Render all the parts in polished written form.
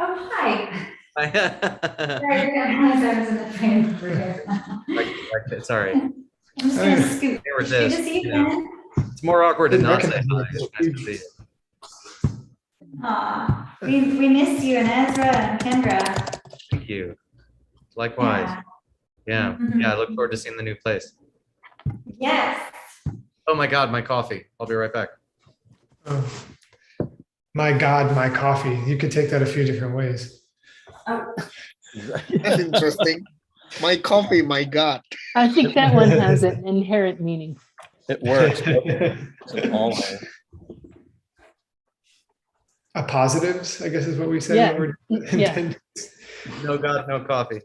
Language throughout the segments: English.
Oh, hi. Like, Sorry, I didn't realize I was in the frame over here. it's all right. I'm just gonna scoot. Here with Good this, to see you, you know, Ken. it's more awkward to Didn't not say recognize hi. you. It's nice to see you. Aw, we missed you and Ezra and Kendra. Thank you. Likewise. Yeah. Yeah. I look forward to seeing the new place. Yes. Oh my God, my coffee. I'll be right back. Oh, my God, my coffee. You could take that a few different ways. Oh, That's interesting. My coffee, my God. I think that one has an inherent meaning. It works. It's all Positives, I guess is what we said. Yeah. When we're Yeah. intended. No God, no coffee.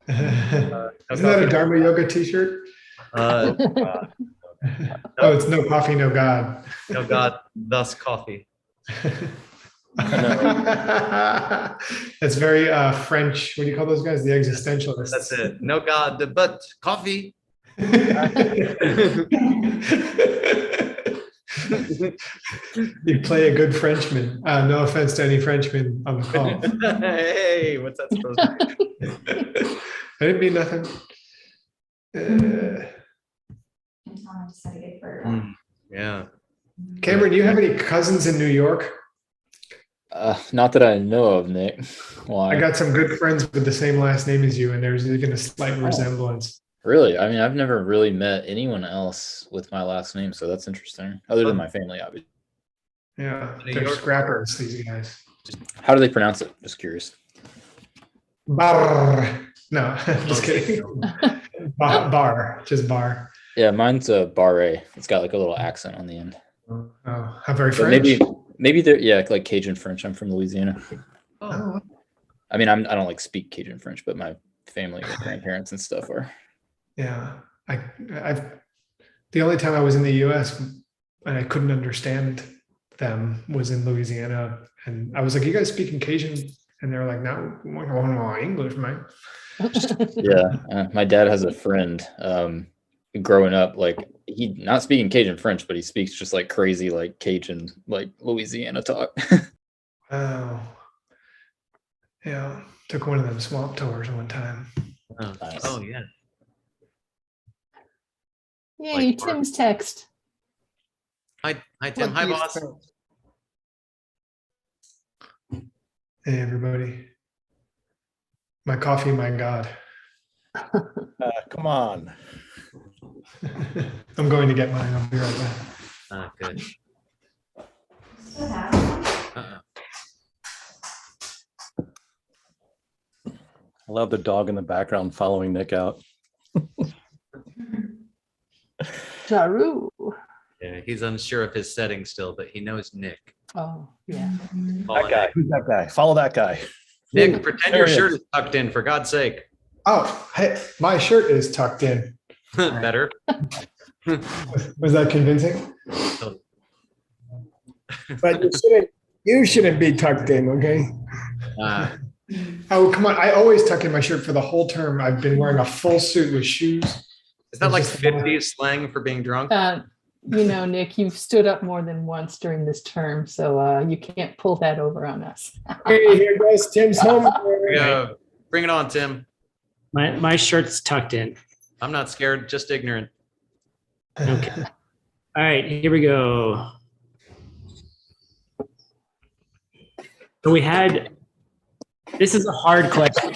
Isn't No that coffee. a Dharma yoga t-shirt? God. Oh, it's no coffee, no God. No God, thus coffee. That's very French. What do you call those guys? The existentialists. That's it. No God, but coffee. You play a good Frenchman. No offense to any Frenchmen on the call. Hey, what's that supposed to be? I didn't mean nothing. and Tom just had a good bird. Yeah. Cameron, do you have any cousins in New York? not that I know of, Nick. Why? I got some good friends with the same last name as you, and there's even a slight resemblance. Really? I mean, I've never really met anyone else with my last name, so that's interesting. Other than my family, obviously. Yeah, New they're York. scrappers, these guys. How do they pronounce it? Just curious. Bar. No, just kidding. Bar, just bar. Yeah, mine's a barre. It's got like a little accent on the end. Oh, how very But French. maybe they're like Cajun French. I'm from Louisiana. Oh, I mean, I don't like speak Cajun French, but my family, my grandparents and stuff are. yeah. I've the only time I was in the U.S. and I couldn't understand them was in Louisiana, and I was like, "You guys speaking Cajun?" And they were like, "No, English, mate." Yeah, my dad has a friend. Growing up, like he not speaking Cajun French, but he speaks just like crazy, like Cajun, like Louisiana talk. Oh, yeah. Took one of them swamp tours one time. Oh, Nice. oh yeah. Yay, Like Tim's text. Hi, Tim. Hi, boss. Hey, everybody. My coffee, my God. Come on. I'm going to get mine. I'll be right back. Ah, good. Still have one? Uh-uh. I love the dog in the background following Nick out. Jaru. Yeah, he's unsure of his setting still, but he knows Nick. Oh, yeah. That guy. Who's that guy? Follow that guy. Nick, pretend There your he shirt is. is tucked in, for God's sake. Oh, hey, my shirt is tucked in. Better. Was that convincing? So, But you shouldn't be tucked in, okay? Oh, come on. I always tuck in my shirt for the whole term. I've been wearing a full suit with shoes. is that like 50s slang for being drunk? Nick, you've stood up more than once during this term, so you can't pull that over on us. Hey, here goes Tim's home. Yeah. Bring it on, Tim. My shirt's tucked in. I'm not scared, just ignorant. Okay. All right, here we go. So this is a hard question.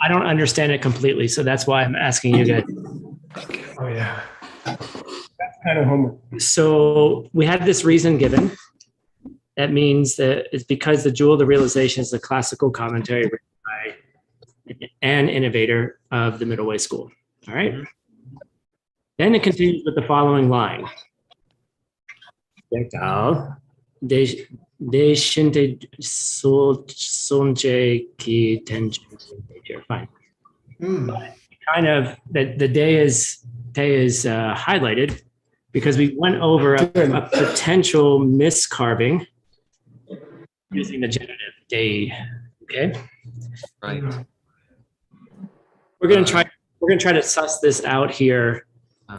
I don't understand it completely, so that's why I'm asking you guys. Oh, yeah. That's kind of homework. So we have this reason given. That means that it's because the Jewel of the Realization is a classical commentary written by an innovator of the middle way school. All right. Then it continues with the following line. Fine. Kind of the day is highlighted because we went over a potential miscarving using the genitive day. Okay. Right. We're gonna try to suss this out here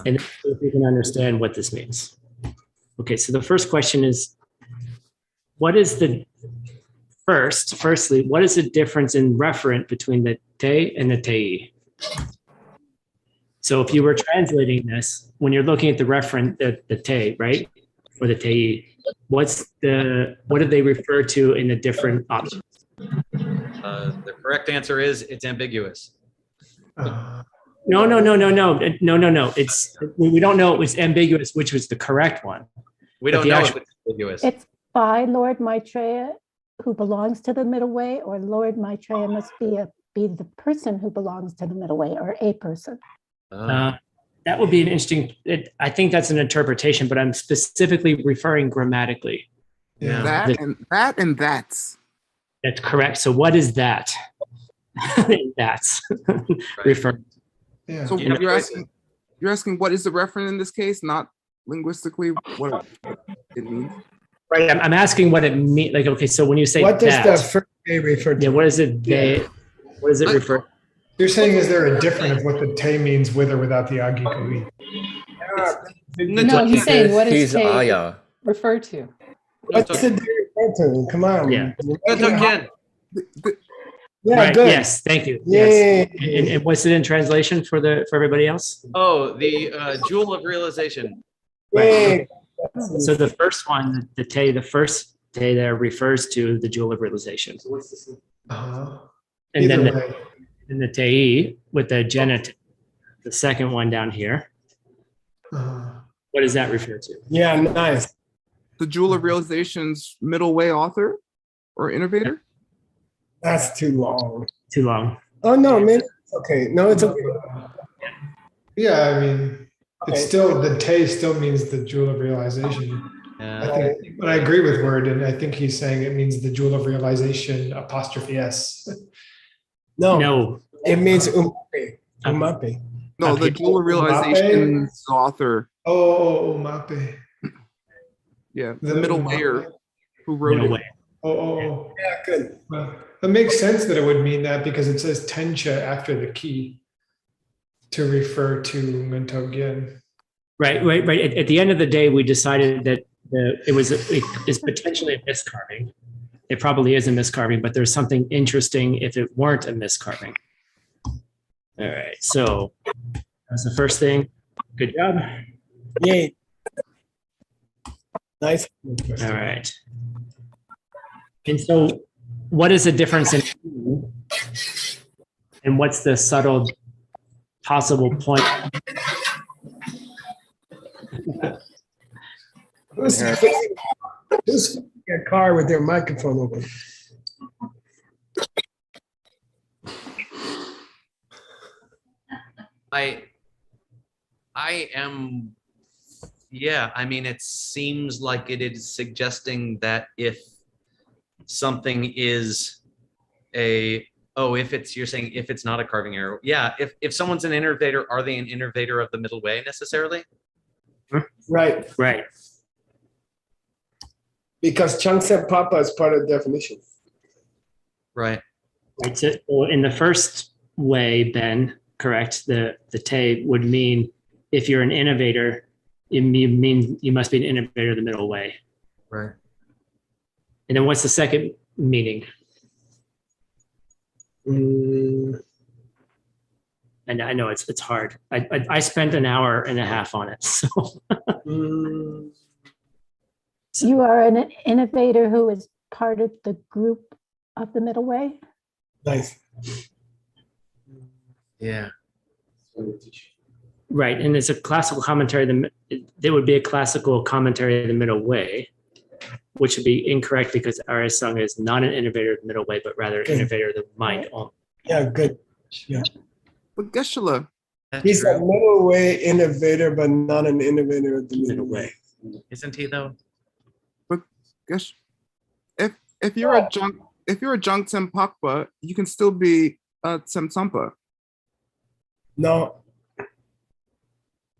and see if we can understand what this means. Okay, so the first question is, what is the firstly, what is the difference in referent between the te and the tei? So if you were translating this, when you're looking at the referent, the te, right? Or the tei, what do they refer to in the different options? The correct answer is it's ambiguous. No. It's we don't know it was ambiguous, which was the correct one. We But don't the know actual- if it's ambiguous. It's by Lord Maitreya, who belongs to the middle way, or Lord Maitreya must be the person who belongs to the middle way, or a person. That would be an interesting. I think that's an interpretation, but I'm specifically referring grammatically. Yeah. That's. That's correct. So what is that? That's referring. Yeah. So You have you're asking what is the referent in this case, not linguistically what it means. Right. I'm asking what it means. Like, okay, so when you say What does that, the first A refer to? yeah, what is it? They, what does it refer? You're saying, is there a difference of what the te means with or without the agi koi? No, he's saying what is He's te Aya. refer to? What's the D refer to? Come on. Yeah. Yeah, Right. good. Yes. Thank you. Yay. Yes. And what's it in translation for everybody else? Oh, the jewel of realization. Yay. So the first one, the first te there refers to the jewel of realization. And then Either way. the tei with the genitive, the second one down here. What does that refer to? Yeah, nice. The Jewel of Realization's middle way author or innovator? That's too long. Too long. Oh no, man. Okay. No, it's okay. Yeah, I mean, Okay. it's still, the te still means the jewel of realization. I think, but I agree with Word, and I think he's saying it means the jewel of realization apostrophe S. No. It means umape. Umape. No, the Jewel of Realization's author. Oh, mape. Yeah, the middle layer who wrote Middle it. way. Oh. Yeah, good. Well, it makes sense that it would mean that because it says tencha after the key to refer to Ngantogyen. Right. At the end of the day, we decided that it is potentially a miscarving. It probably is a miscarving, but there's something interesting if it weren't a miscarving. All right. So that's the first thing. Good job. Yay. Nice. All right. And so what is the difference in and what's the subtle possible point? Who's a car with their microphone open? I am, yeah, I mean, it seems like it is suggesting that if something is you're saying if it's not a carving error. Yeah, if someone's an innovator, are they an innovator of the middle way necessarily? Right. Right. Because Changse Papa is part of the definition. Right. Right. So in the first way, Ben, correct, the te would mean if you're an innovator, it means you must be an innovator of the middle way. Right. And then what's the second meaning? And I know it's hard. I spent an hour and a half on it. So You are an innovator who is part of the group of the middle way. Nice. Yeah. right, and it's a classical commentary. There would be a classical commentary of the middle way, which would be incorrect because R.S. Sung is not an innovator of the middle way, but rather an innovator of the mind only. Yeah, good. Yeah. But Geshe-la, He's a middle way innovator, but not an innovator of the middle way. Isn't he though? But Gesh, if you're a junk Tsempakpa, you can still be a Tsemtsampa. No.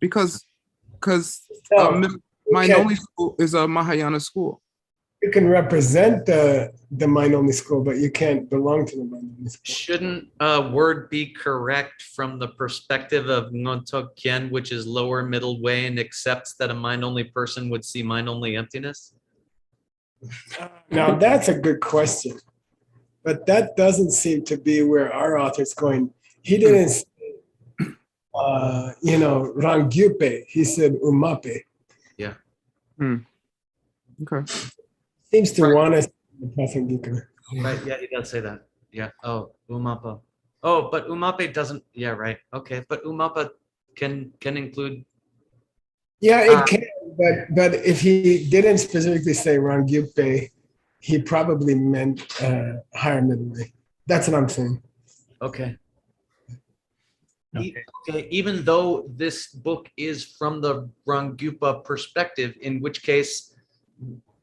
Because No, mine only school is a Mahayana school. you can represent the mind only school, but you can't belong to the mind only school. Shouldn't a word be correct from the perspective of Ngontok Kien, which is lower middle way and accepts that a mind-only person would see mind-only emptiness? Now that's a good question. But that doesn't seem to be where our author's going. He didn't say, Rangyupe. He said Umape. Yeah. Okay. Seems to Right. want us the Pathangika. Right. Yeah, he does say that. Yeah. Oh, Umapa. Oh, but Umape doesn't. Yeah. Right. Okay. But Umapa can include. Yeah, it can, but if he didn't specifically say Rangyupe, he probably meant higher middle way. That's what I'm saying. Okay. Okay. Okay. Even though this book is from the Rangyupa perspective, in which case,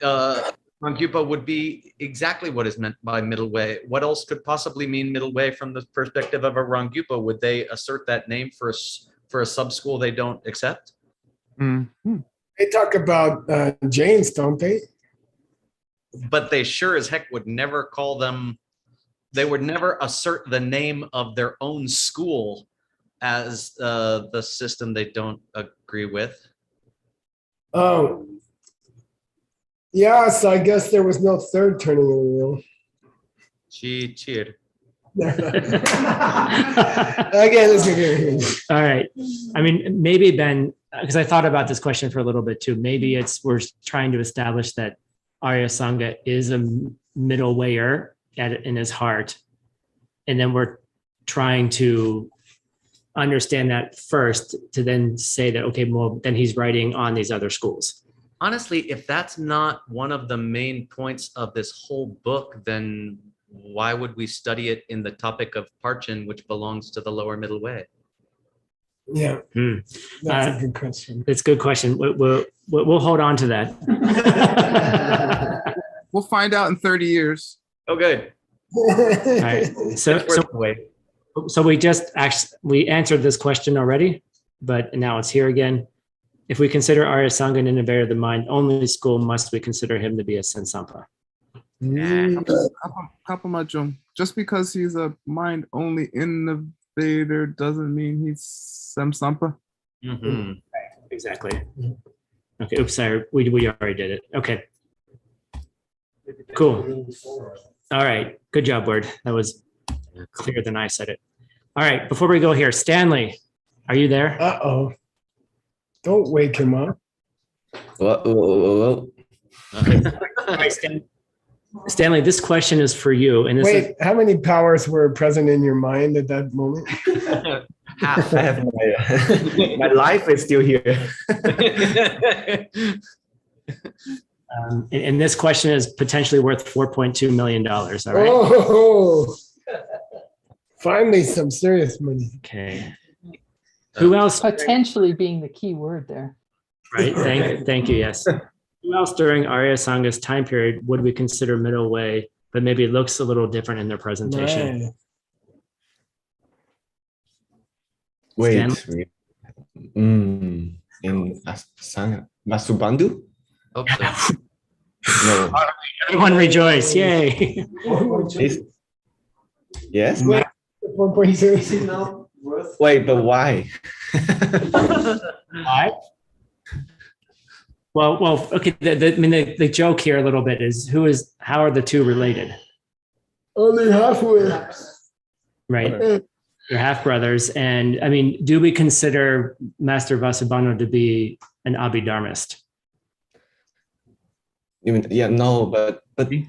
Rangyupa would be exactly what is meant by middle way. What else could possibly mean middle way from the perspective of a Rangyupa? Would they assert that name for a sub school they don't accept? They talk about Jains, don't they? But they sure as heck would never call them. They would never assert the name of their own school as the system they don't agree with. Oh, yeah. So I guess there was no third turning of the wheel. Cheer. Okay, let's go. All right. I mean, maybe Ben, because I thought about this question for a little bit too. Maybe we're trying to establish that Arya Sangha is a middle wayer in his heart, and then we're trying to understand that first to then say that, okay, well, then he's writing on these other schools. Honestly, if that's not one of the main points of this whole book, then why would we study it in the topic of Parchin, which belongs to the lower middle way? Yeah, that's a good question. It's a good question. We'll hold on to that. We'll find out in 30 years. Oh, good. All right. So we answered this question already, but now it's here again. If we consider Arya Sangha an innovator of the mind only school, must we consider him to be a Sensampa? Kapamajum. Just because he's a mind only innovator doesn't mean he's Samsampa. Mm-hmm. Exactly. Okay. Oops, sorry. We already did it. Okay. Cool. All right. Good job, Word. That was clearer than I said it. All right. Before we go here, Stanley, are you there? Uh-oh. Don't wake him up. Well. Stanley, this question is for you. And Wait, how many powers were present in your mind at that moment? Half. I have my life is still here. And this question is potentially worth $4.2 million. All right. Oh, finally some serious money. Okay. Who else? Potentially being the key word there. Right. Thank you. Yes. Who else during Arya Sangha's time period would we consider middle way, but maybe it looks a little different in their presentation? Right. Wait. In Sangha. Masubandhu? Hope so. No. Everyone rejoice. Yay. Yes? Wait, 1.0. Wait, but why? Why? Well, okay. The joke here a little bit is how are the two related? Only halfway. Right. They're half brothers. And I mean, do we consider Master Vasubandhu to be an Abhidharmist? No, but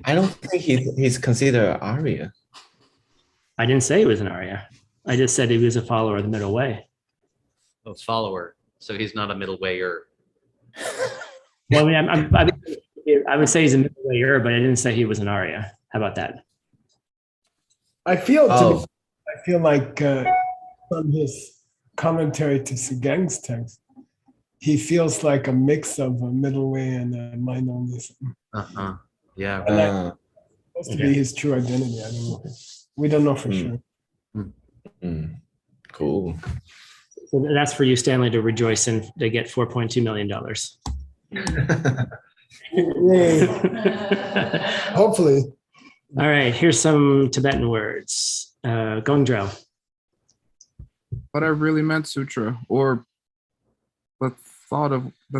I don't think he's considered Arya. I didn't say he was an Arya. I just said he was a follower of the middle way. A follower. So he's not a middle wayer. Well, I mean, I would say he's a middle wayer, but I didn't say he was an Arya. How about that? I feel like from his commentary to Segang's text, he feels like a mix of a middle way and a mind only. Yeah. And that's supposed to be his true identity. I don't know. We don't know for sure. Cool. So that's for you, Stanley, to rejoice in. They get $4.2 million. Hopefully. All right, here's some Tibetan words. Gongdro. What I really meant, Sutra, or the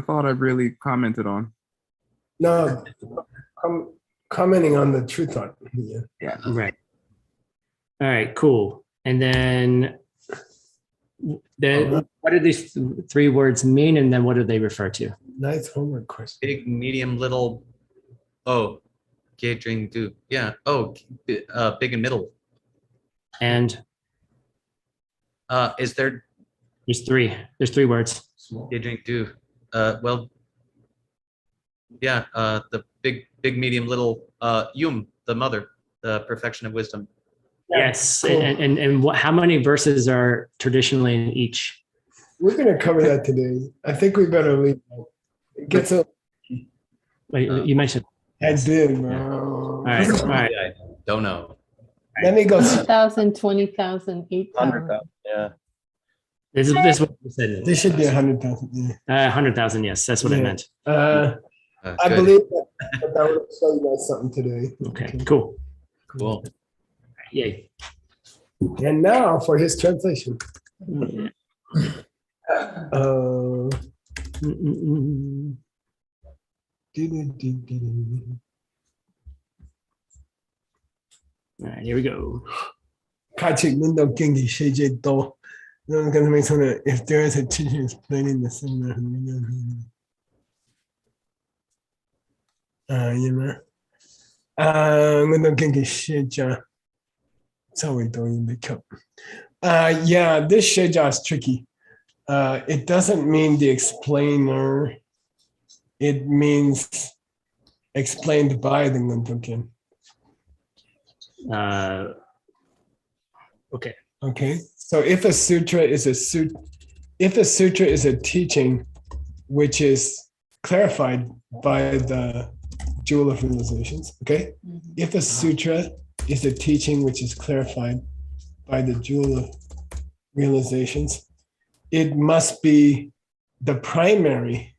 thought I really commented on. No, commenting on the true thought. Yeah. Right. All right, cool. And then what do these three words mean, and then what do they refer to? Nice homework question. Big, medium, little. Oh, catering do. Yeah. Oh, big and middle. And Is there there's three words. catering do? Well, yeah. The big, medium, little. Yum, the mother, the perfection of wisdom. Yes. Cool. And how many verses are traditionally in each? We're going to cover that today. I think we better leave. It gets a. Wait, you mentioned. I did, bro. All right. All right. I don't know. Let me go. 1,000, 20,000, 8,000. 100,000. Yeah. This is what you said. This should be 100,000. Yeah. 100,000. Yes, that's what I Yeah. meant. I believe that I would show you guys something today. Okay. Cool. Cool. Yay. And now for his translation. All right, here we go. Patrick, 눈도 경기 세제 또. If there is a teacher explaining the seminar, you know. 눈도 경기 세자. Yeah, this sheja is tricky. It doesn't mean the explainer. It means explained by the Nguntukin. Okay. Okay. So if a sutra is a teaching which is clarified by the jewel of realizations, okay? If a sutra is a teaching which is clarified by the jewel of realizations, it must be the primary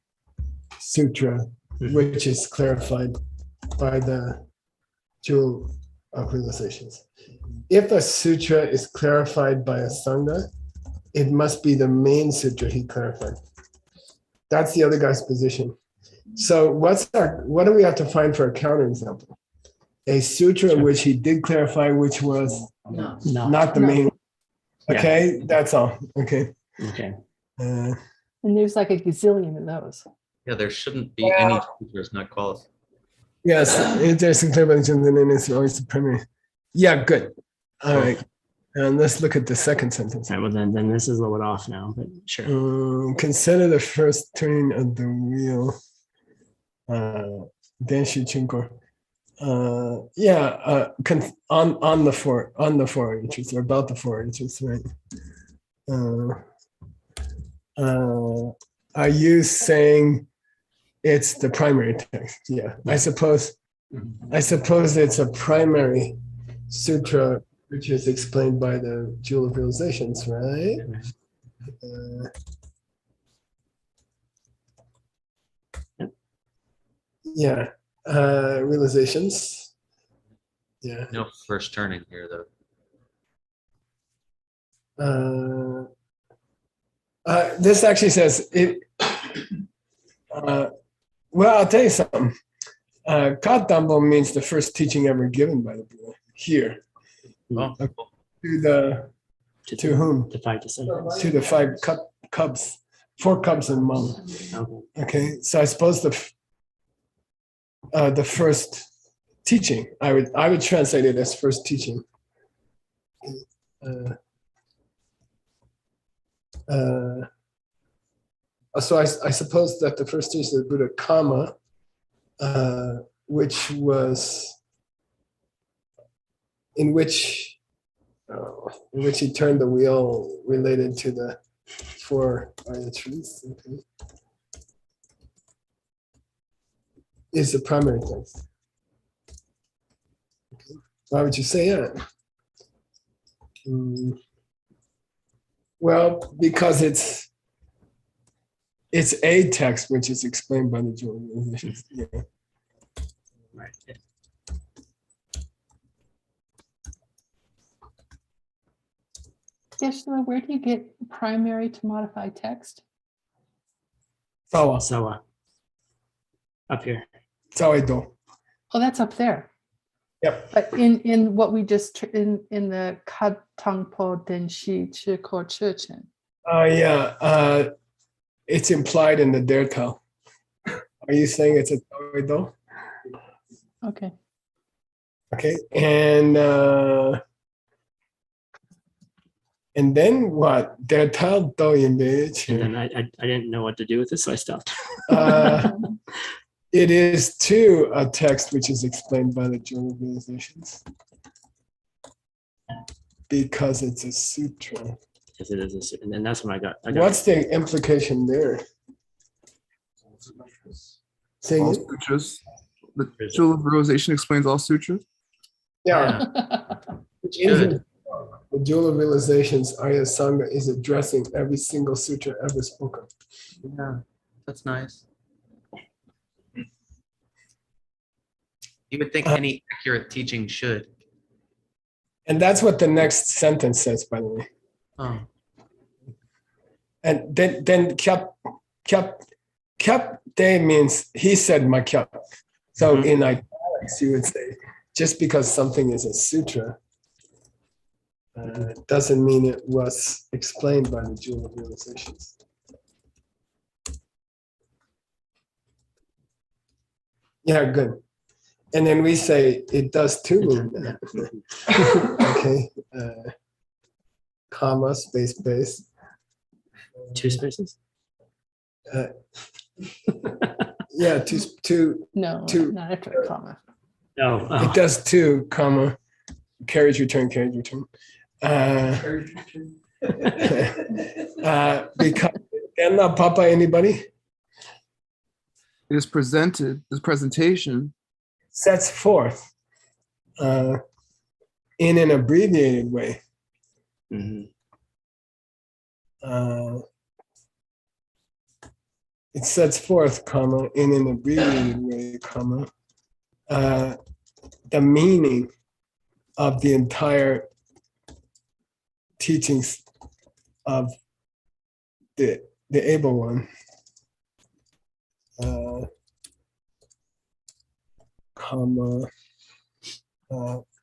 sutra which is clarified by the jewel of realizations. If a sutra is clarified by a sangha, it must be the main sutra he clarified. That's the other guy's position. So what do we have to find for a counterexample? A sutra which he did clarify, which was not the main. Okay, that's all. Okay. Okay. And there's like a gazillion of those. Yeah, there shouldn't be any teachers not qualified. Yes, interesting clarification, and then it's always the primary. Yeah, good. All right. And let's look at the second sentence. All right, well, then this is a little bit off now, but sure. Consider the first turning of the wheel. Denshi Chunkor. On the four inches, or about the 4 inches, right? Are you saying it's the primary text? Yeah, I suppose it's a primary sutra which is explained by the jewel of realizations, right? Realizations. Yeah. No first turning here, though. This actually says it. Well, I'll tell you something. Katambo means the first teaching ever given by the Buddha here. Oh. To whom? The 5 descendants. To the 5 cubs, 4 cubs and mom. Okay, so I suppose the first teaching. I would translate it as first teaching. So I suppose that the first teaching of the Buddha, Kama, which was in which he turned the wheel related to the 4 Arya truths, okay, is the primary text. Okay. Why would you say that? Well, because it's a text which is explained by the jewel of realizations. Yeah. Right. Geshe-la, where do you get primary to modify text? Sawa. Sawa. Up here. Sawa-do. Oh, that's up there. Yep. But in what we just, in the Ka Tangpo Den Shi Chi Ko Chi Chen. Yeah, it's implied in the der tao. Are you saying it's a Taoido? Okay. Okay, and then what? Der tao do in And then I didn't know what to do with this, so I stopped. It is too a text which is explained by the Jewel of Realizations because it's a sutra. Yes, it is, and then that's when I got. What's the implication there? Saying All it? sutras. The Jewel of Realization explains all sutras. Yeah. In the Jewel of Realizations, Arya Sangha is addressing every single sutra ever spoken. Yeah, that's nice. You would think any accurate teaching should. And that's what the next sentence says, by the way. Oh. And then kyap de means he said my kyap. So in italics, you would say, just because something is a sutra doesn't mean it was explained by the Jewel of Realizations. Yeah, good. And then we say it does too mean that. Okay. Comma, space, space. 2 spaces? Yeah, two. No, two. not after a comma. No. It does too, comma, carriage return, carriage return. Because, not Papa, anybody? It is presented, this presentation sets forth in an abbreviated way. It sets forth, comma, in an abbreviated way, comma, the meaning of the entire teachings of the able one. Comma,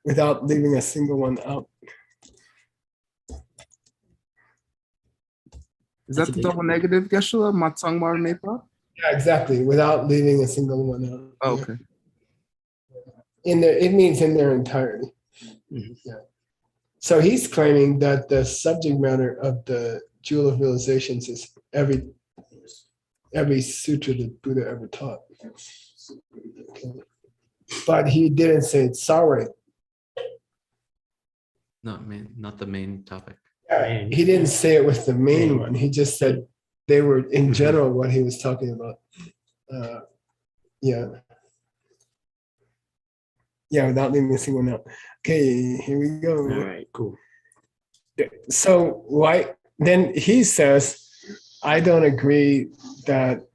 without leaving a single one out. Is that the double negative, Geshe-la? Matsangmar Nepa? Yeah, exactly. Without leaving a single one out. Oh, okay. In there, it means in their entirety. Yeah. So he's claiming that the subject matter of the Jewel of Realizations is every sutra that Buddha ever taught. Okay. But he didn't say it's sorry. Not the main topic. Yeah, he didn't say it with the main one. He just said they were in general what he was talking about. Yeah. Yeah, without leaving a single one out. Okay, here we go. All right, cool. So why then he says, I don't agree that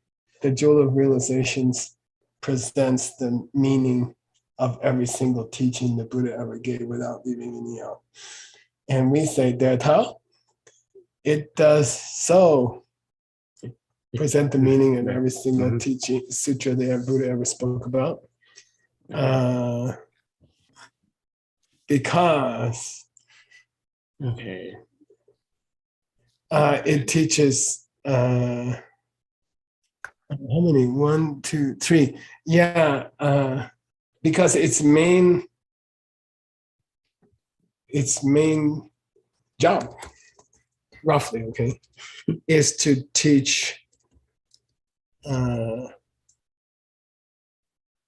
the Jewel of Realizations presents the meaning of every single teaching the Buddha ever gave without leaving any out. And we say that how it does so present the meaning of every single teaching sutra the Buddha ever spoke about. Because it teaches how many? 1, 2, 3. Yeah, because its main job, roughly, okay, is to teach long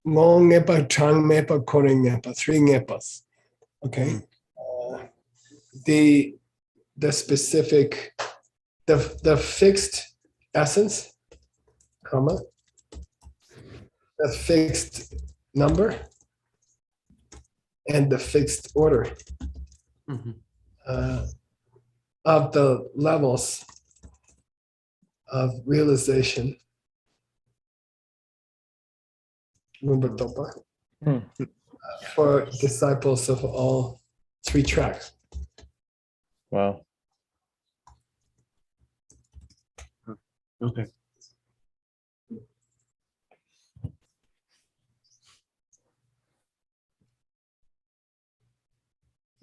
ngepa, chang ngepa, kore ngepa, 3 ngepas. Okay, the specific, the fixed essence, comma, the fixed number, and the fixed order of the levels of realization. For disciples of all 3 tracks. Wow. Okay.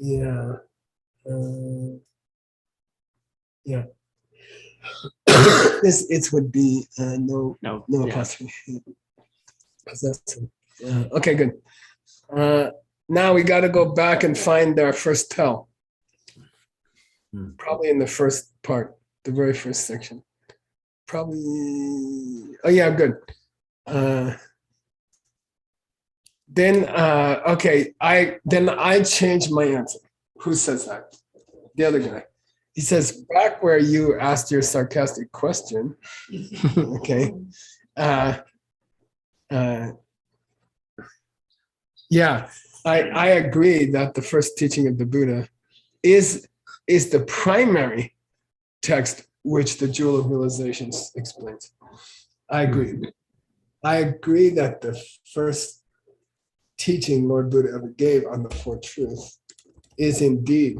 Yeah. Yeah. This it would be no No. no Yeah. apostrophe. Possessive. Okay, good. Now we got to go back and find our first tell. Probably in the first part, the very first section. Probably. Oh yeah, good. Okay. I changed my answer. Who says that? The other guy. He says back where you asked your sarcastic question. Okay. Yeah, I agree that the first teaching of the Buddha is the primary text which the Jewel of Realizations explains. I agree. I agree that the first teaching Lord Buddha ever gave on the Four Truths is indeed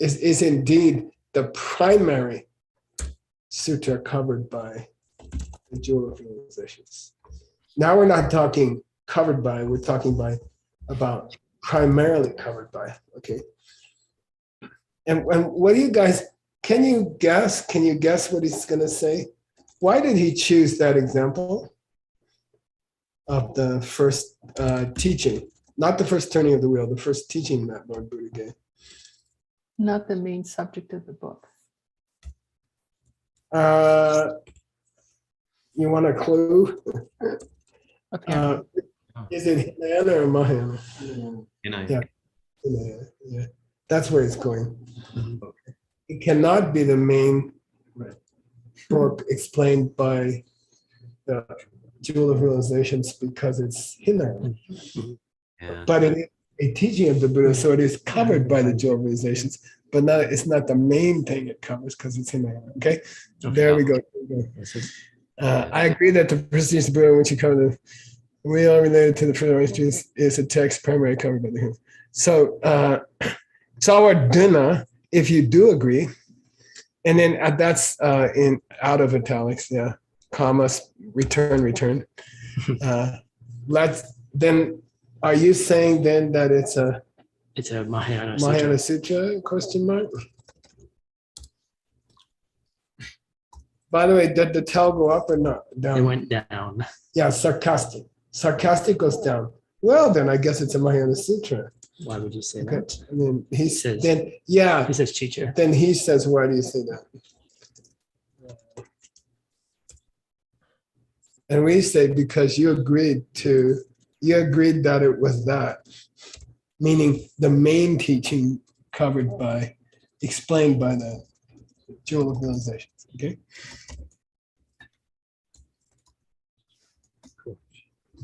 is indeed the primary sutra covered by the Jewel of Realizations. Now we're not talking covered by, we're talking about primarily covered by, okay? And what do you guys, can you guess what he's gonna say? Why did he choose that example of the first teaching? Not the first turning of the wheel, the first teaching that Lord Buddha gave. Not the main subject of the book. You want a clue? Okay. Is it Hinayana or Mahayana? Hinayana. Yeah. That's where it's going. It cannot be the main book explained by the Jewel of Realizations because it's Hinayana. Yeah. But it is a teaching of the Buddha, so it is covered by the Jewel of Realizations, but it's not the main thing it covers because it's Hinayana. Okay? There we go. I agree that the prestige of the Buddha, which you cover the wheel related to the further truths, is a text primarily covered by the Hinayana. So Sawadana, if you do agree, and then that's in out of italics, yeah, commas, return. Then are you saying then that it's a Mahayana Sutra, question mark? By the way, did the tell go up or not? Down? It went down. Yeah, sarcastic. Sarcastic goes down. Well, then I guess it's a Mahayana Sutra. Why would you say Okay. that? And then he says, he says teacher. Then he says, why do you say that? And we say, because you agreed that it was that, meaning the main teaching explained by the Jewel of Realizations, okay?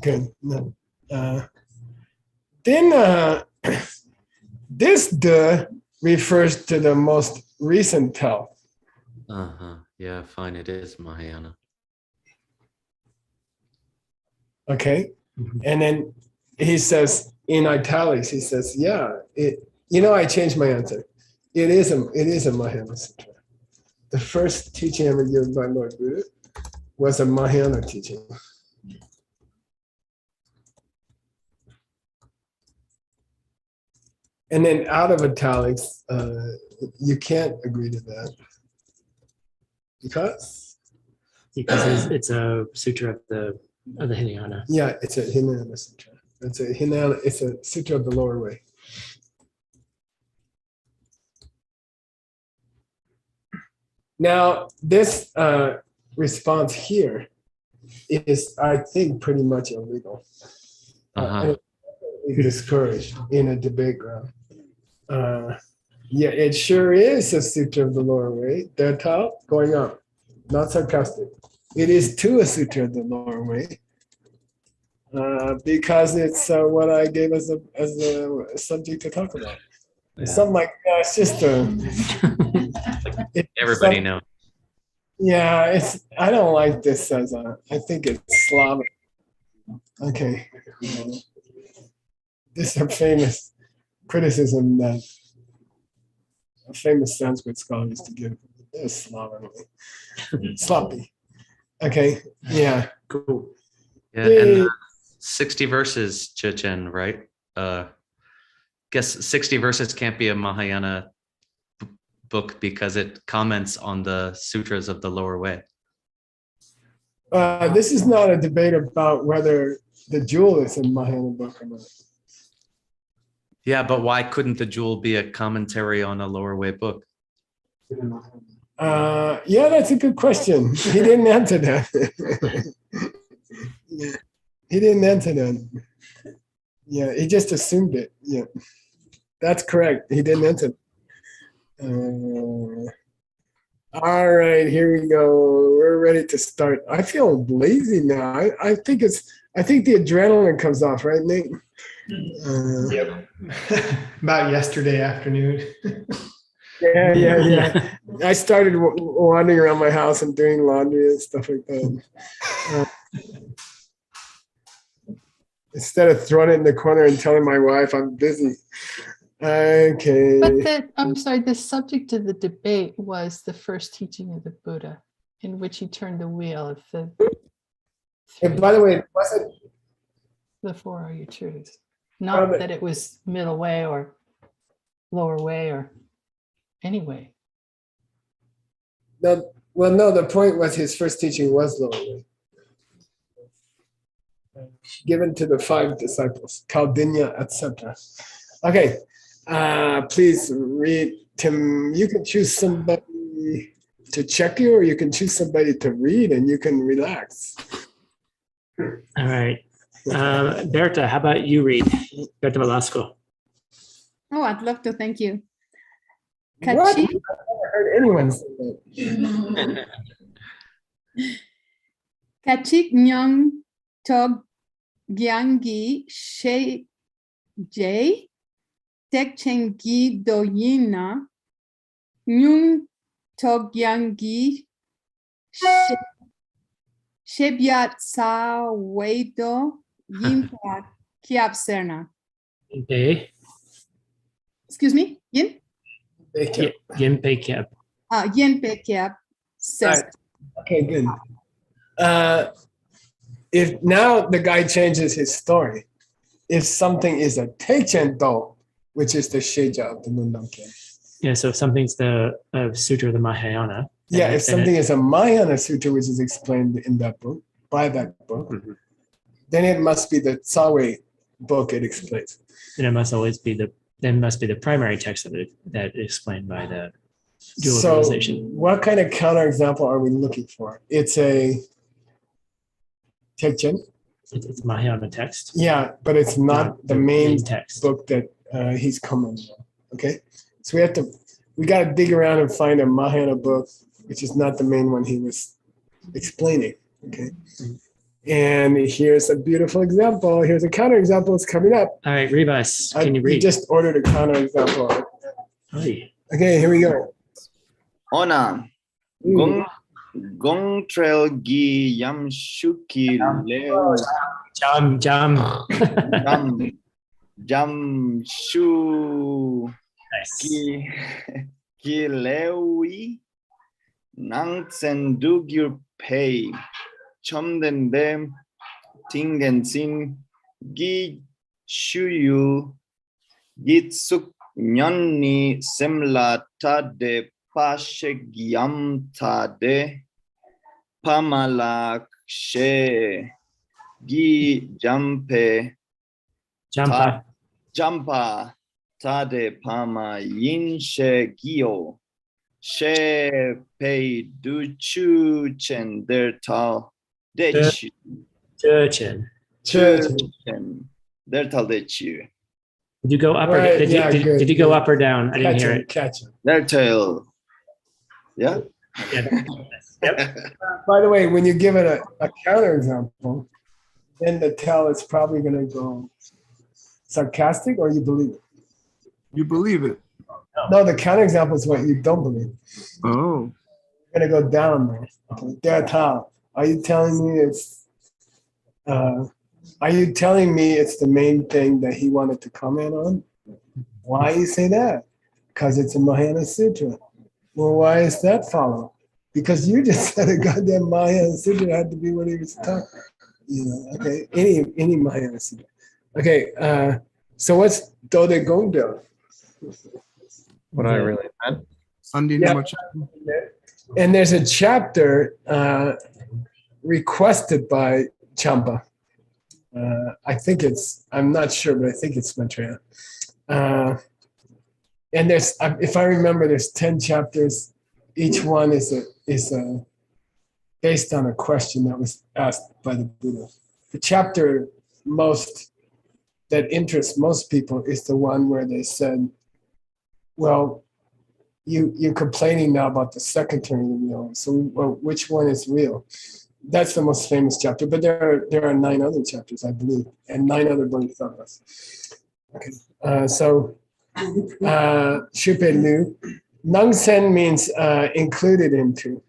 Good. No. Then this "de" refers to the most recent tell. Yeah, fine. It is Mahayana. Okay. And then he says in italics, he says, yeah, I changed my answer. It is a Mahayana Sutra. The first teaching ever given by Lord Buddha was a Mahayana teaching. And then out of italics, you can't agree to that. Because it's a sutra of the Hinayana. Yeah, it's a Hinayana Sutra. It's a sutra of the lower way. Now, this response here is, I think, pretty much illegal. And it's discouraged in a debate ground. Yeah, it sure is a sutra of the lower way. Their top going up, not sarcastic. It is too a sutra of the lower way. Because it's what I gave as a subject to talk about. Yeah. Something like it's just everybody knows. Yeah, I don't like this as I think it's Slavic. Okay. This is a famous criticism that a famous Sanskrit scholar used to give. It's slovenly. Sloppy. Okay. Yeah, cool. Yeah, and 60 verses, Chechen, right? guess 60 verses can't be a Mahayana book because it comments on the sutras of the lower way. This is not a debate about whether the jewel is a Mahayana book or not. Yeah, but why couldn't the jewel be a commentary on a lower way book? Yeah, that's a good question. He didn't answer that. Yeah, he didn't answer that. Yeah, he just assumed it. Yeah, that's correct. He didn't answer. All right, here we go. We're ready to start. I feel lazy now. I think the adrenaline comes off, right, Nate? Yep. About yesterday afternoon. Yeah. I started wandering around my house and doing laundry and stuff like that. Instead of throwing it in the corner and telling my wife I'm busy. Okay. But I'm sorry, the subject of the debate was the first teaching of the Buddha, in which he turned the wheel of the. And by the way, wasn't the four Arya truths. Not that it was middle way or lower way or any way. No, well, no, the point was his first teaching was lower way. Given to the 5 disciples, Kaldinya, etc. Okay, please read. Tim, you can choose somebody to check you, or you can choose somebody to read, and you can relax. All right. Berta, how about you read? Berta Velasco. Oh, I'd love to. Thank you. What? I've never heard anyone say that. Kachik Nyang Tog Gyangi She J Tek Chengi Doyina Nyung Tog Gyangi Shebyat Sa Weido Yinpa Kiap Serna. Okay. Excuse me, Yin? Yin Pei Kiap. Yin Pe Kiap Serna. Okay, good. If now the guy changes his story, if something is a Teichento, which is the Sheja of the Nundamkya. Yeah, so if something's the Sutra of the Mahayana. Yeah, if something is a Mahayana Sutra, which is explained in that book, by that book, then it must be the Tsawe book it explains. And it must always be the primary text of it that is explained by the dual So realization. what kind of counterexample are we looking for? It's a Teichen. It's Mahayana text. Yeah, but it's not the main text book that he's commenting on. Okay, so we got to dig around and find a Mahayana book, which is not the main one he was explaining. Okay, and here's a beautiful example. Here's a counterexample. It's coming up. All right, Rivas, can you read? We just ordered a counterexample. Oy. Okay, here we go. Ona, Gong trail gi yam shuki leo jam shu ki lewi nang sendu gyur pei chom den dem tingen sin gi shuyu git suk nyonni semla ta de Pashagyam tade pamalak she gi jampe jampa tade pama yin she gio she pei du chu chen der tal de chu chen der tal de chu. Did you go up Right, or did you go up or down? I didn't hear it. Catch him. Der tail. Yeah. Yep. By the way, when you give it a counterexample, then the tell is probably going to go sarcastic, or you believe it. You believe it. No, the counterexample is what you don't believe. Oh. You're going to go down there. Okay. Der Tal. Are you telling me it's? Are you telling me it's the main thing that he wanted to comment on? Why you say that? Because it's a Mahayana Sutra. Well, why is that followed? Because you just said a goddamn Mahayana Sutra had to be what he was talking. You know, okay. Any Mahayana Sutra. Okay. So what's Do de Gongdo? What I really meant. Sunday Yeah. number chapter. And there's a chapter requested by Champa. I'm not sure, but I think it's Maitreya. And there's, if I remember, there's 10 chapters. Each one is based on a question that was asked by the Buddha. The chapter that interests most people is the one where they said, well, you're complaining now about the second term of the real. So which one is real? That's the most famous chapter, but there are 9 other chapters, I believe, and 9 other bodhisattvas. Okay, Shupe Lu. Nangsen means included into.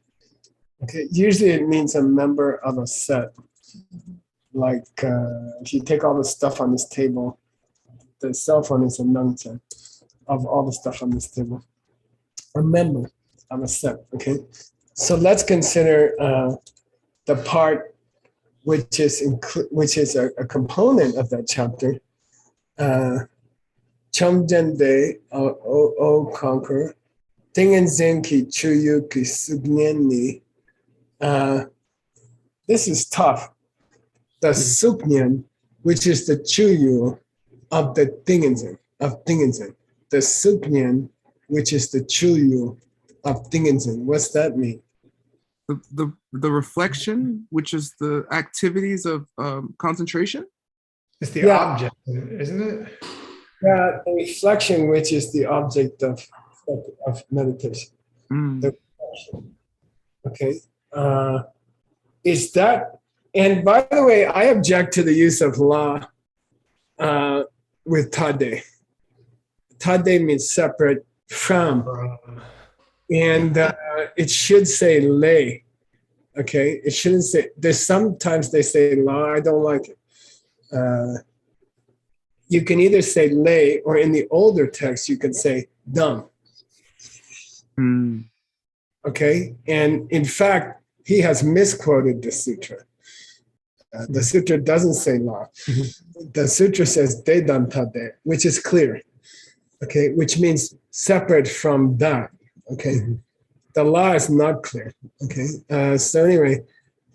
Okay, usually it means a member of a set. Like if you take all the stuff on this table, the cell phone is a nangsen of all the stuff on this table. A member of a set. Okay, so let's consider the part which is a component of that chapter. Chomjende o conquer, Dingen Zenki Chuyu ki Sugnyen. This is tough. The Suknyen, which is the Chuyu of the Dingen, the Suknyen, which is the Chuyu of Dingen. What's that mean? The reflection, which is the activities of concentration. It's the object, isn't it? Yeah, the reflection, which is the object of meditation. The reflection. Okay. Is that, and by the way, I object to the use of la with tade. Tade means separate from. And it should say lay. Okay. It shouldn't say, sometimes they say la, I don't like it. You can either say lay, or in the older text, you can say dumb. Okay, and in fact, he has misquoted the sutra. The sutra doesn't say la. The sutra says de dantade, which is clear. Okay, which means separate from that. Okay, the la is not clear. Okay, so anyway,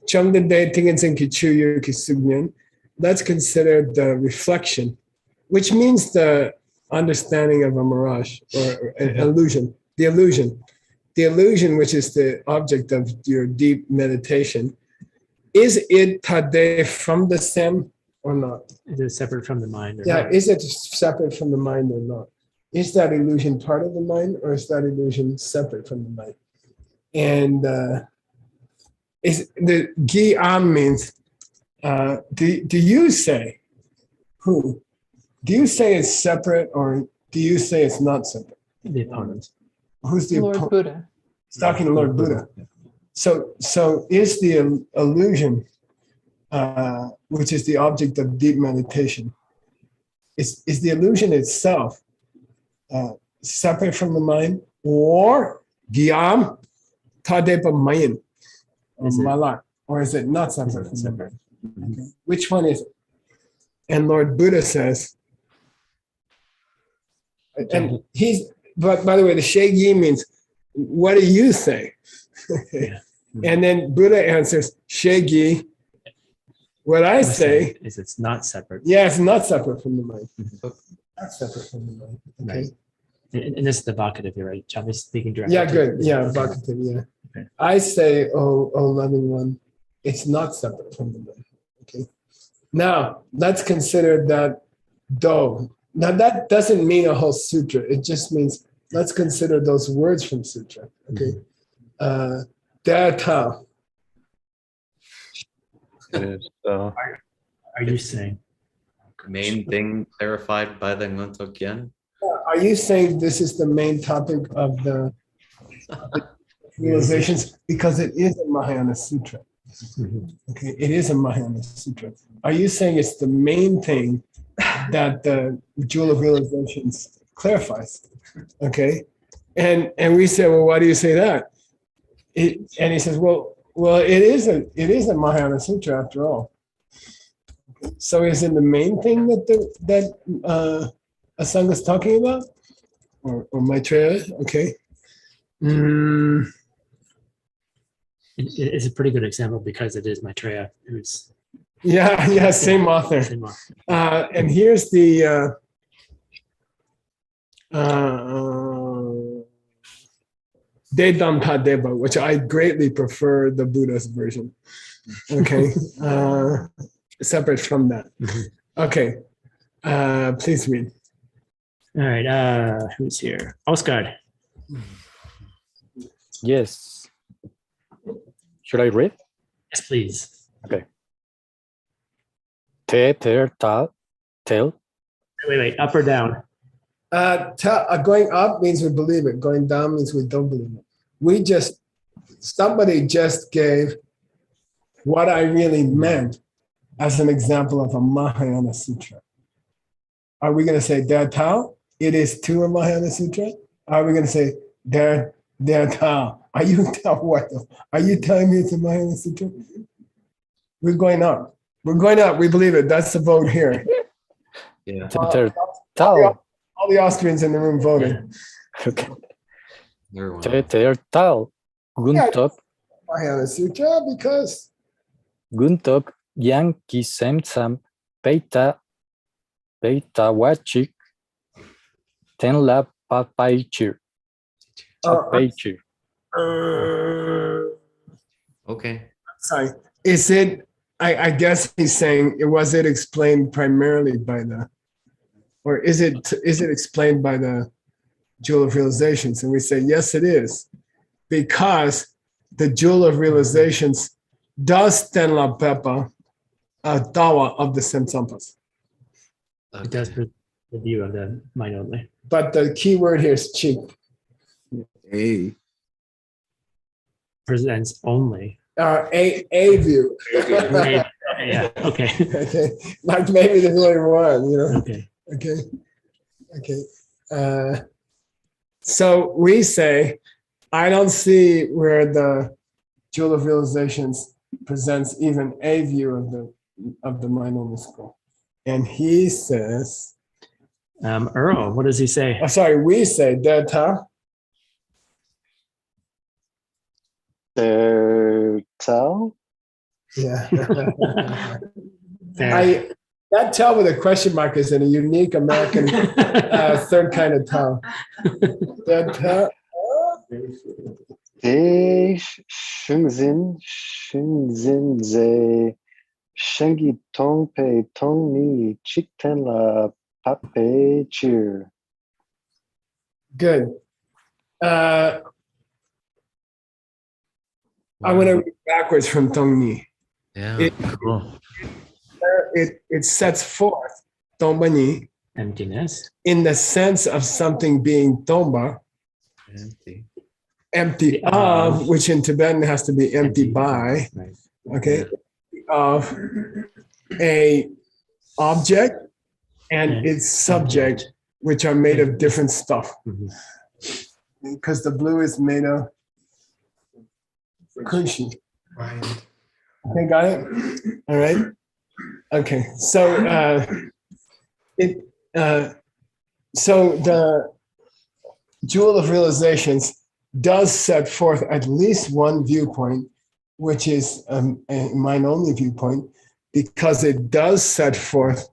chomden de tingensen kichuyu kisugnen. Let's consider the reflection, which means the understanding of a mirage or an illusion. The illusion, which is the object of your deep meditation. Is it tade from the sem or not? Is it separate from the mind? Or Yeah, not? is it separate from the mind or not? Is that illusion part of the mind, or is that illusion separate from the mind? And is the gi am means, do you say, who? Do you say it's separate, or do you say it's not separate? The opponent. Who's the Lord opponent? Buddha. It's talking to Lord Buddha. So is the illusion, which is the object of deep meditation, is the illusion itself separate from the mind, or gyam tadepa mayin, or malak, or is it not separate from the mind? Okay. Which one is it? And Lord Buddha says, and but by the way, the shegi means, what do you say? And then Buddha answers, shegi, what I say is it's not separate. Yeah, it's not separate from the mind. Not separate from the mind. Okay. Right. And this is the vocative here, right? Chum is speaking directly. Yeah, good. Yeah, vocative, yeah. Okay. I say, oh loving one, it's not separate from the mind. Okay. Now, let's consider that do. Now, that doesn't mean a whole sutra. It just means, let's consider those words from sutra. Okay. Data. Are you saying? Main thing clarified by the Ngonto Gyen. Are you saying this is the main topic of the realizations? Because it is a Mahayana Sutra. Okay, it is a Mahayana Sutra. Are you saying it's the main thing that the Jewel of Realizations clarifies? Okay, and we say, well, why do you say that? And he says, well, it is a Mahayana Sutra after all. So is it the main thing that Asanga is talking about? Or Maitreya? Okay. It's a pretty good example because it is Maitreya who's. Yeah, same author. Same author. And here's the Dedampadeva, which I greatly prefer the Buddha's version. Okay. Separate from that. Okay. Please read. All right. Who's here? Oscar. Yes. Should I read? Yes, please. Okay. Te, ter, ta, tel. Wait. Up or down? Going up means we believe it. Going down means we don't believe it. Somebody just gave what I really meant as an example of a Mahayana Sutra. Are we going to say Der Tao? It is to a Mahayana Sutra? Are we going to say Der Tao? Are you telling me it's a Mahayana Sutra? We're going up. We're going up. We believe it. That's the vote here. Yeah. All the Austrians in the room voted. Okay. Everyone. Te, tal. Guntok. Mahayana Sutra because Guntok yang kisem sam peita wachik ten la papaichir. Okay. Sorry. Is it, I guess he's saying, was it explained primarily by or is it explained by the Jewel of Realizations? And we say, yes, it is. Because the Jewel of Realizations does ten la pepa, dawa of the Samsampas. It does the view of the mind only. But the key word here is cheek. A. Presents only. A view. Yeah. Okay. Okay. Like maybe there's only one, you know. Okay. Okay. So we say, I don't see where the Jewel of Realizations presents even a view of the mind only school. And he says, Earl, what does he say? Oh, sorry, we say Deta. Tell? Yeah. That tell with a question mark is in a unique American third kind of tell. Deta. Te shungzin ze shengi tong pe tong ni chikten la pape cheer. Good. I want to read backwards from Tongni. Yeah, cool. It sets forth Tombani emptiness in the sense of something being Tomba, empty of, which in Tibetan has to be empty by, okay, of a object and its subject, which are made of different stuff. Because the blue is made of Kunshi. Okay, got it? All right. Okay, so so the Jewel of Realizations does set forth at least one viewpoint, which is a mind-only viewpoint, because it does set forth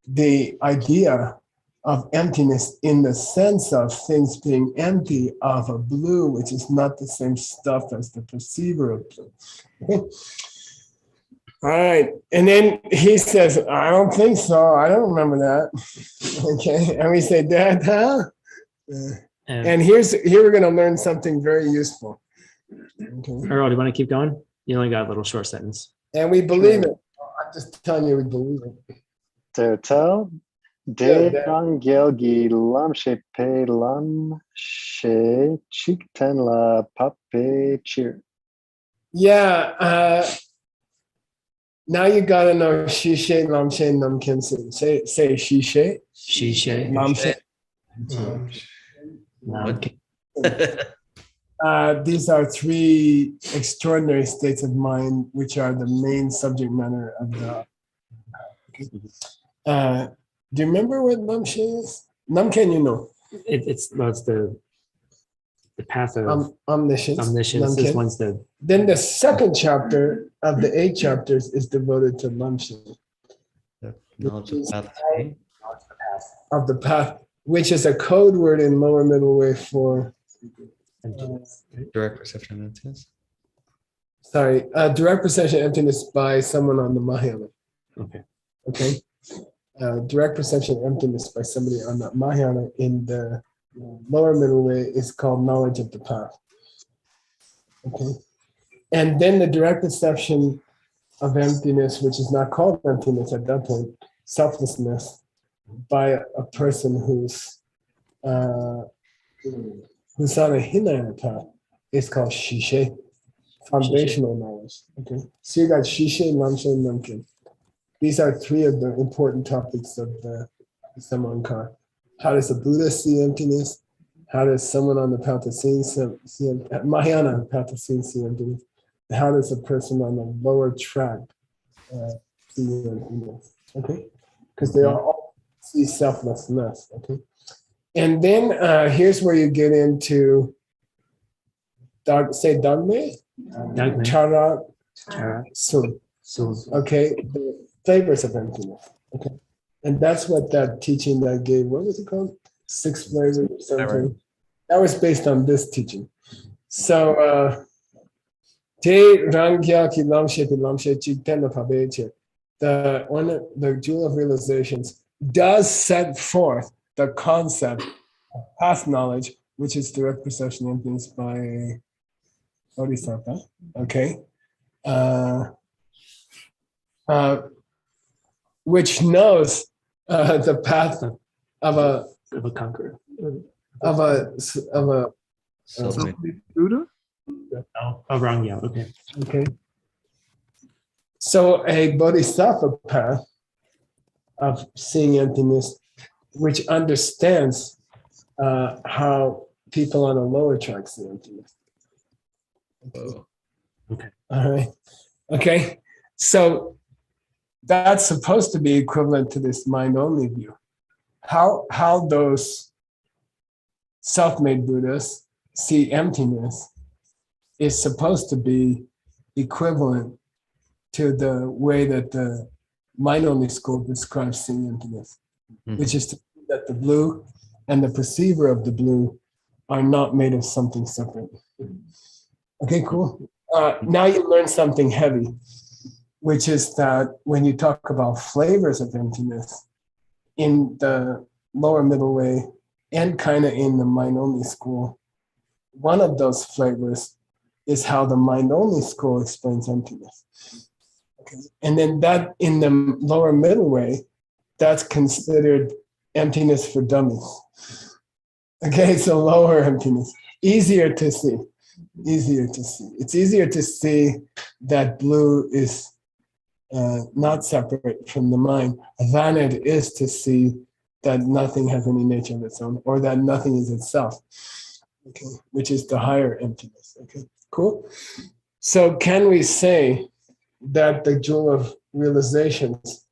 the idea of emptiness in the sense of things being empty of a blue, which is not the same stuff as the perceiver of blue. Okay. All right. And then he says, I don't think so. I don't remember that. Okay. And we say, Dad, huh? And here we're going to learn something very useful. Okay. Earl, do you want to keep going? You only got a little short sentence. And we believe it. I'm just telling you, we believe it. Tertel de rangelgi lam she pe lam she chikten la pape cheer. Yeah. Now you got to know Shishe, Lamshe, Namkinsi. Say Shishe. Shishe. Lamshe. These are three extraordinary states of mind, which are the main subject matter of the Okay. Do you remember what Namshe is? Namken, you know. It's the path of Omniscience. omniscience. This Namken. one's the Then the second chapter of the 8 chapters is devoted to Namshe. Knowledge of path. Of the path, which is a code word in lower middle way for Direct perception of emptiness. direct perception of emptiness by someone on the Mahayana. Okay. Okay. Direct perception of emptiness by somebody on the Mahayana in the lower middle way is called knowledge of the path. Okay. And then the direct perception of emptiness, which is not called emptiness at that point, selflessness, by a person who's on a Hinayana path, is called Shishe, foundational knowledge. Okay. So you got Shishe, Namshe, and Namkin. These are 3 of the important topics of the Samankar. How does a Buddha see emptiness? How does someone on the path of seeing Mahayana path of seeing see emptiness? How does a person on the lower track see emptiness? Okay, because they all see selflessness. Okay, and then here's where you get into dogme, chara, sun. Okay, the flavors of emptiness. Okay, and that's what that teaching that gave. What was it called? 6 flavors or something. That was based on this teaching. So, the Jewel of Realizations does set forth the concept of past knowledge, which is direct perception emptiness by Bodhisattva. Okay. Which knows the path of a conqueror. Of a Buddha? Oh, wrong. Yeah. Okay. Okay. So a bodhisattva path of seeing emptiness, which understands how people on a lower track see emptiness. Okay. All right. Okay. So that's supposed to be equivalent to this mind-only view. How those self-made Buddhas see emptiness is supposed to be equivalent to the way that the mind-only school describes seeing emptiness, which is that the blue and the perceiver of the blue are not made of something separate. Okay, cool. Now you learn something heavy, which is that when you talk about flavors of emptiness in the lower middle way and kind of in the mind-only school, one of those flavors is how the mind-only school explains emptiness. Okay. And then that in the lower middle way, that's considered emptiness for dummies. Okay, so lower emptiness, easier to see. It's easier to see that blue is not separate from the mind than it is to see that nothing has any nature of its own, or that nothing is itself. Okay, which is the higher emptiness. Okay, cool. So can we say that the Jewel of Realizations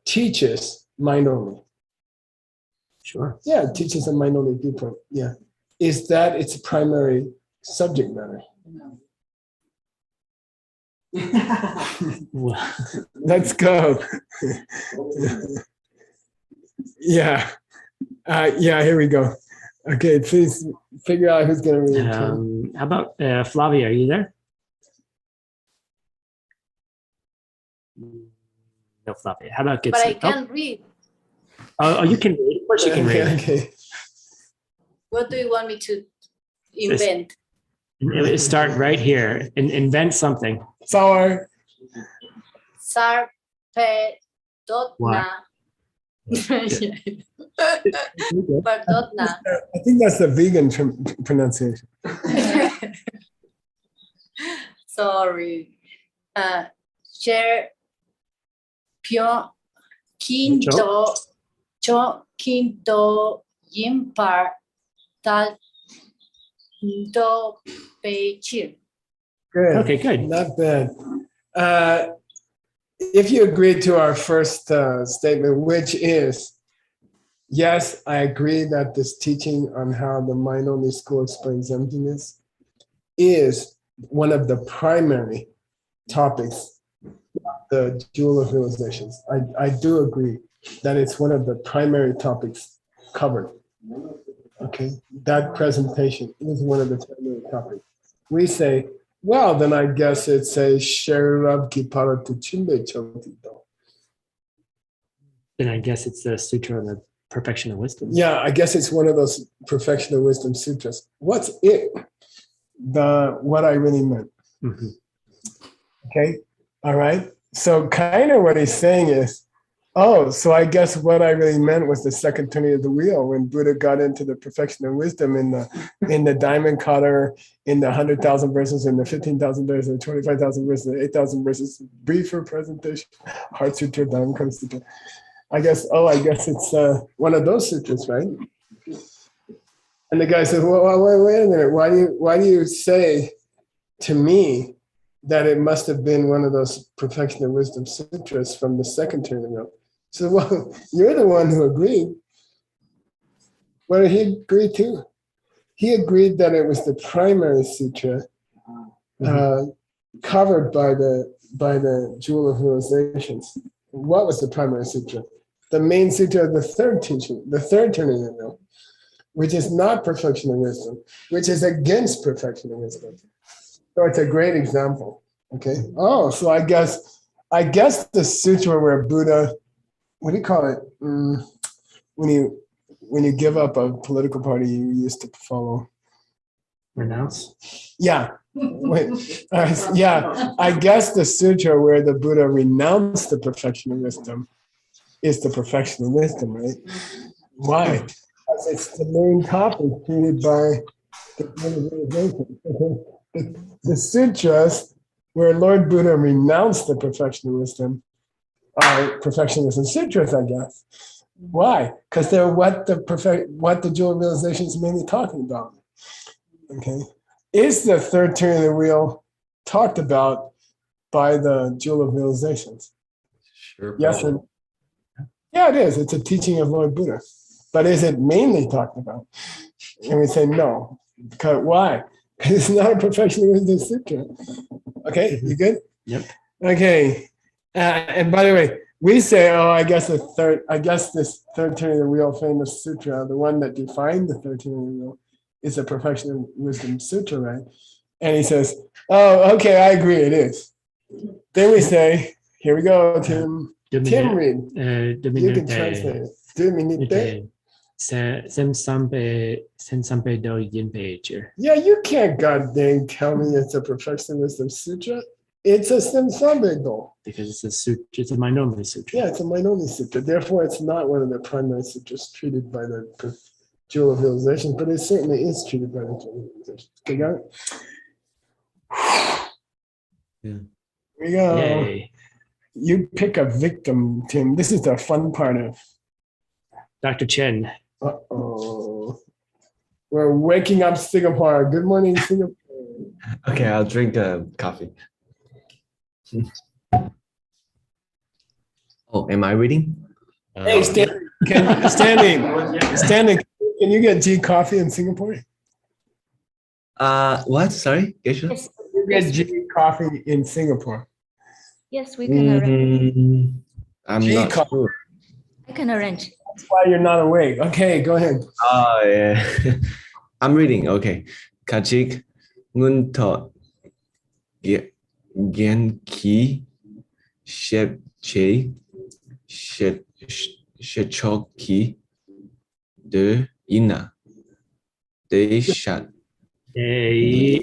teaches mind only? Sure. Yeah, it teaches a mind only viewpoint. Yeah. Is that its primary subject matter? Let's go. Yeah. Here we go. Okay, please figure out who's going to read it. How about Flavia? Are you there? No, Flavia. How about Gibson? But I can't read. Oh, you can read. Of course you can read. Okay. What do you want me to invent? Start right here and invent something. Sorry. Sarpedotna. Perdotna. I think that's the vegan pronunciation. Sorry. Share Pyo Quinto Quinto Yimpar Tal Do Peichir. Good. Okay, good. Not bad. if you agree to our first statement, which is, yes, I agree that this teaching on how the mind-only school explains emptiness is one of the primary topics, the jewel of realizations. I do agree that it's one of the primary topics covered. Okay, that presentation is one of the primary topics. We say, well, then I guess it's a Sherab Kipara to Chimbe Chotito. Then I guess it's the Sutra on the Perfection of Wisdom. Yeah, I guess it's one of those Perfection of Wisdom sutras. What's it? What I really meant. Mm-hmm. Okay, all right. So kind of what he's saying is, oh, so I guess what I really meant was the second turning of the wheel when Buddha got into the perfection of wisdom in the diamond cutter, in the 100,000 verses, in the 15,000 verses, in the 25,000 verses, the 8,000 verses, briefer presentation, Heart Sutra, Diamond Cutter Sutra. I guess it's one of those sutras, right? And the guy says, well, wait a minute. Why do you say to me that it must have been one of those perfection of wisdom sutras from the second turning of the wheel? So, well, you're the one who agreed. What did he agree to? He agreed that it was the primary sutra covered by the jewel of realizations. What was the primary sutra? The main sutra of the third teaching, the third turning of the wheel, which is not perfection of wisdom, which is against perfection of wisdom. So it's a great example. Okay. Oh, so I guess the sutra where Buddha, what do you call it? When you give up a political party you used to follow. Renounce? Yeah. Yeah. I guess the sutra where the Buddha renounced the perfection of wisdom is the perfection of wisdom, right? Why? Because it's the main topic treated by the sutras where Lord Buddha renounced the perfection of wisdom. Perfectionism sutras, I guess. Why? Because they're what the jewel of realization is mainly talking about. Okay, is the third turn of the wheel talked about by the jewel of realizations? Sure. Yes. Yeah, it is. It's a teaching of Lord Buddha. But is it mainly talked about? And we say no. Because why? Because it's not a perfection of wisdom sutra. Okay, you good? Yep. Okay. And by the way, we say, oh, I guess this third turning of the wheel famous sutra, the one that defined the third turning of the wheel, is a perfection of wisdom sutra, right? And he says, oh, okay, I agree, it is. Then we say, here we go, Tim. Tim, read. You can translate it. Yeah, you can't goddamn tell me it's a perfection of wisdom sutra. It's a Simsambe though. Because it's a sutra, it's a mind-only sutra. Yeah, it's a mind-only sutra. Therefore, it's not one of the primary sutras treated by the jewel of realization, but it certainly is treated by the jewel of realization. Okay, got it? Yeah. Here we go. Yay. You pick a victim, Tim. This is the fun part of Dr. Chen. Uh-oh. We're waking up Singapore. Good morning, Singapore. Okay, I'll drink coffee. Oh, am I reading? Hey, Stanley, Stanley, can you get tea coffee in Singapore? What? Sorry, Geisha? Yes, You get tea coffee in Singapore. yes, we can arrange. I'm Tea not coffee. sure. I can arrange. That's why you're not awake. Okay, go ahead. Oh, yeah. I'm reading. Okay. Kachik ngunto genki shepche shechoki de ina de shat Hey.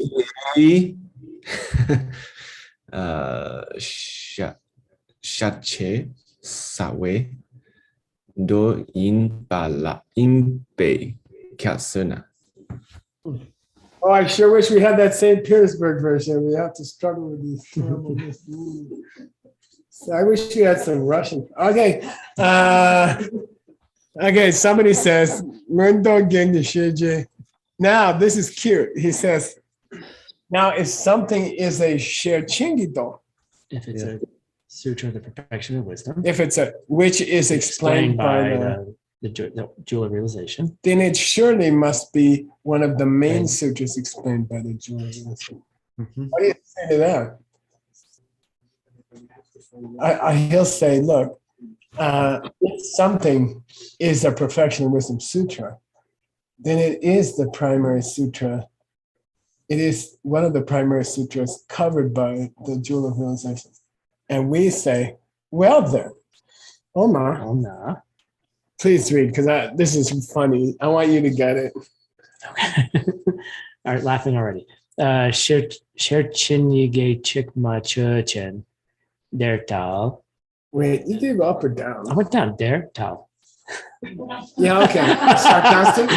Shache sawe do in bala in bay kasuna. Oh, I sure wish we had that St. Petersburg version. We have to struggle with these terrible misnames. So I wish we had some Russian. Okay. Okay, somebody says, now this is cute. He says, now if something is a sherchingido, If it's a Sutra of the Perfection of Wisdom. If it's a which is explained by the Jewel of Realization. then it surely must be one of the main sutras explained by the Jewel of Realization. What do you say to that? He'll say, look, if something is a Perfection of Wisdom Sutra, then it is the primary sutra. It is one of the primary sutras covered by the Jewel of Realization. And we say, well then, Omar, please read, because this is funny. I want you to get it. Okay. All right, laughing already. Sherchinyige Chikma Churchen, Der Tal. Wait, you did up or down? I went down, Der Tal. Yeah, okay. Sarcastic.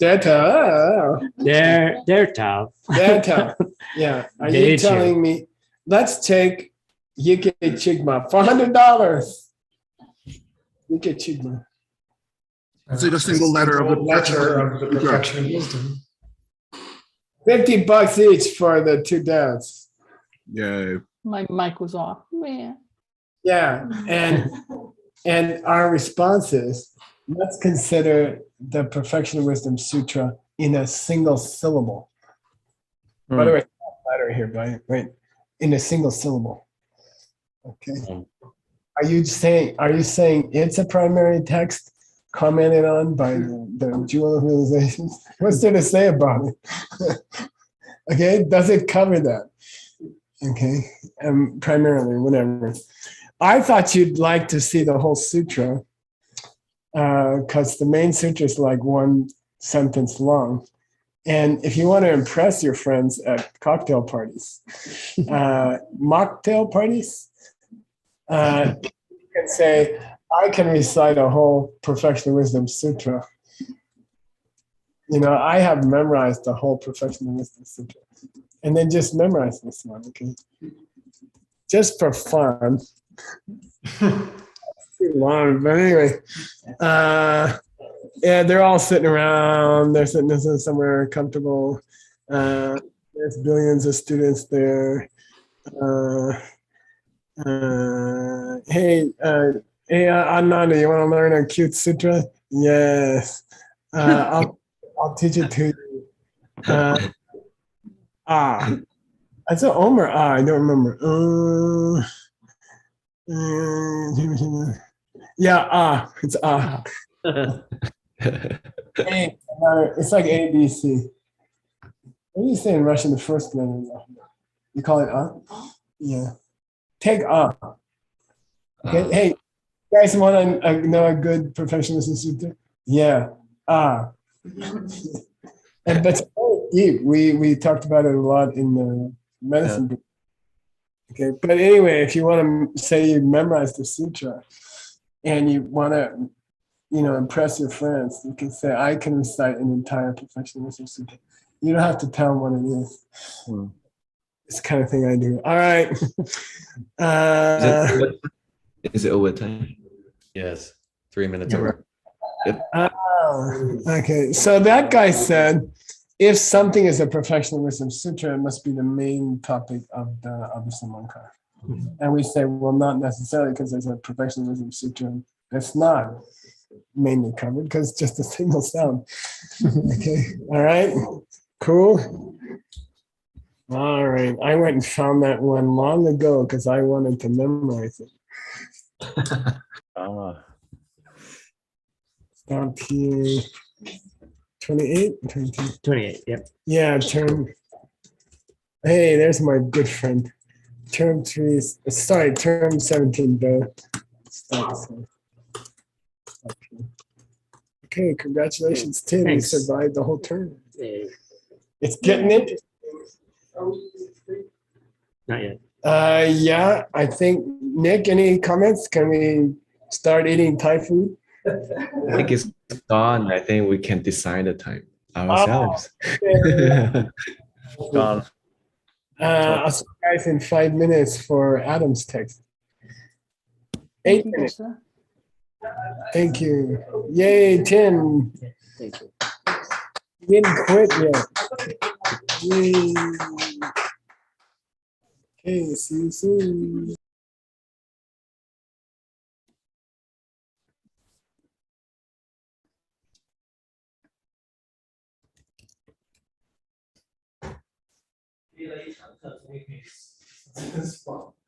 Der Tal. Der Tal. Der Tal. Yeah. Are you telling me? Let's take Yike Chigma, $400. Yike Chigma. Is it a single letter of the Perfection of Wisdom? $50 each for the two dads. Yeah. My mic was off. Man. Yeah, and our response is, let's consider the Perfection of Wisdom Sutra in a single syllable. By the way, letter here, right? In a single syllable. Okay. Are you saying it's a primary text commented on by the Jewel of Realization? What's there to say about it? Okay, does it cover that? Okay, primarily, whatever. I thought you'd like to see the whole sutra because the main sutra is like one sentence long. And if you want to impress your friends at cocktail parties, mocktail parties, you can say, I can recite a whole Perfection of Wisdom Sutra. You know, I have memorized the whole Perfection of Wisdom Sutra. And then just memorize this one, okay? Just for fun. Too long, but anyway. Yeah, they're all sitting around. They're sitting somewhere comfortable. There's billions of students there. Hey, Ananda, you want to learn a cute sutra? Yes. I'll teach it to you. I said Omer. I don't remember. Yeah, it's it's like A, B, C. What do you say in Russian, the first letter? You call it Yeah. Take Okay. Hey, you guys want to know a good Perfection sutra? Yeah. And that's deep. We talked about it a lot in the medicine book. Okay, but anyway, if you want to say you memorized the sutra and you want to, impress your friends, you can say, I can recite an entire Perfection sutra. You don't have to tell them what it is. It's the kind of thing I do. All right. Is it overtime? Yes, 3 minutes over. Okay, so that guy said, if something is a Perfection of Wisdom Sutra, it must be the main topic of the Abhisamankhara. And we say, well, not necessarily, because there's a Perfection of Wisdom Sutra that's not mainly covered, because it's just a single sound. Okay, all right, cool. All right, I went and found that one long ago because I wanted to memorize it. Stop here. 28? 28, yep. Yeah, term. Hey, there's my good friend. Term 3, term 17, Bill. Stop. Okay, congratulations, Tim. Thanks. You survived the whole term. Hey. It's getting interesting. Not yet. Yeah, I think, Nick, any comments? Can we start eating Thai food? I think it's gone. I think we can decide the time ourselves. Gone. I'll see you guys in 5 minutes for Adam's text. 8 minutes. Thank you. Yay, Tim. Thank you. You didn't quit yet. Yay. Okay, see you soon. Spot.